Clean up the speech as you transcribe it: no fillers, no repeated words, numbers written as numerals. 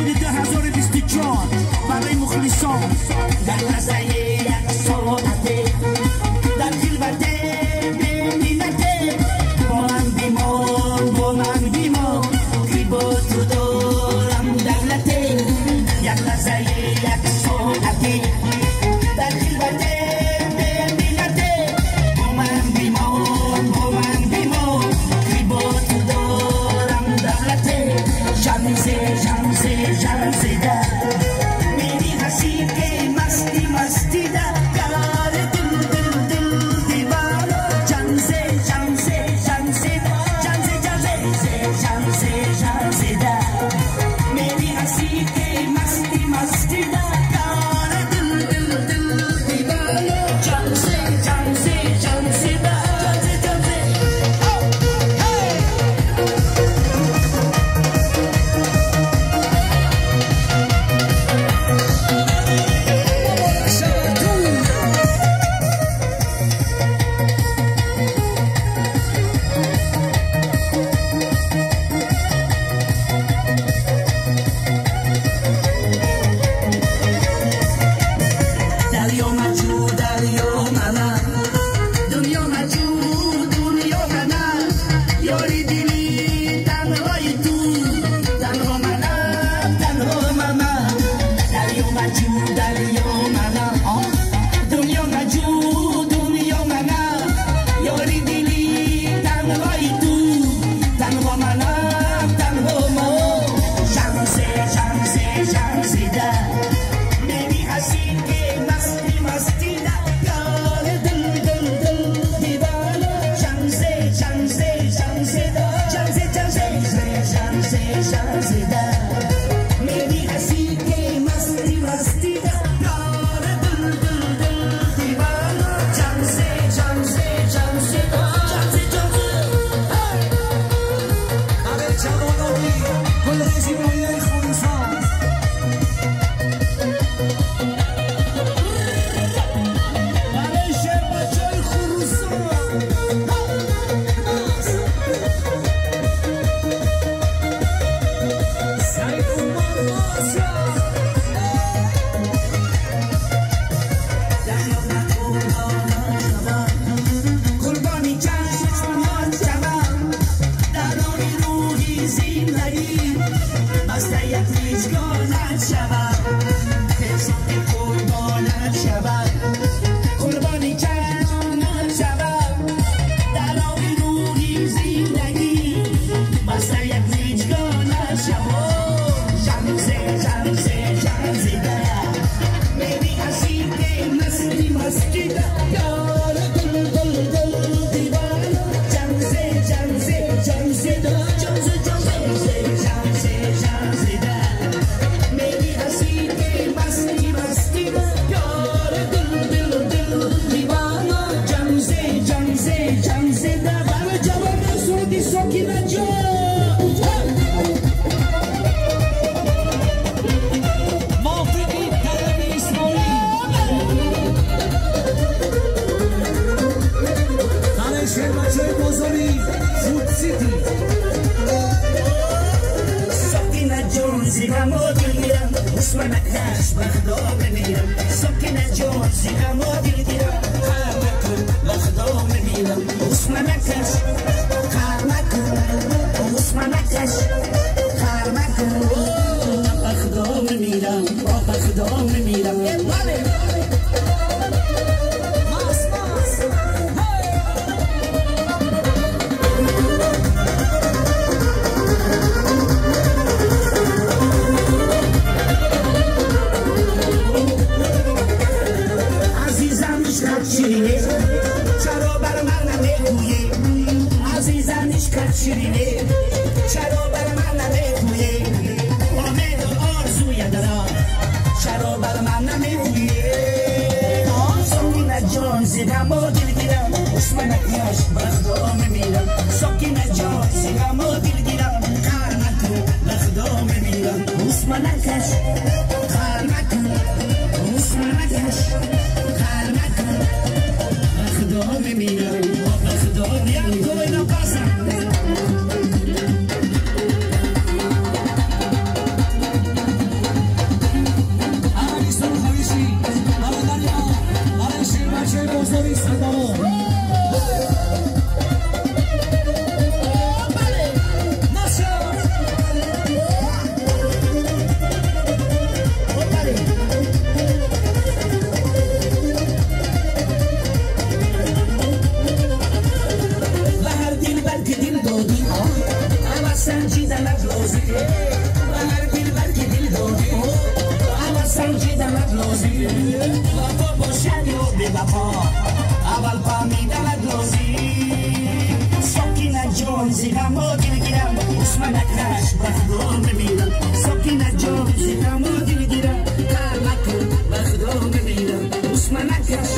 سال 2024 برای مخلصان در لحظه یک ساعته در خلوت بمینته با من بیمان که با تو دارم دولته یک لحظه یک ساعته در خلوت بمینته با من بیمان که با تو دارم دولته شمسه در میری حسین که مستی در کار دل دیوانه شمسه در میری حسین که مستی در کار دل دیوانه شمسه در سنجیدن لازم و هر دلبر که دل داده اول سنجیدن لازم وفا باشد یا بی وفا اول فهمیدن لازم ساکینه جان زیغما دل گیرم عثمان اکرش به خدا بمیرم ساکینه جان زیغما دل گیرم کار نکن به خدا بمیرم عثمان اکرش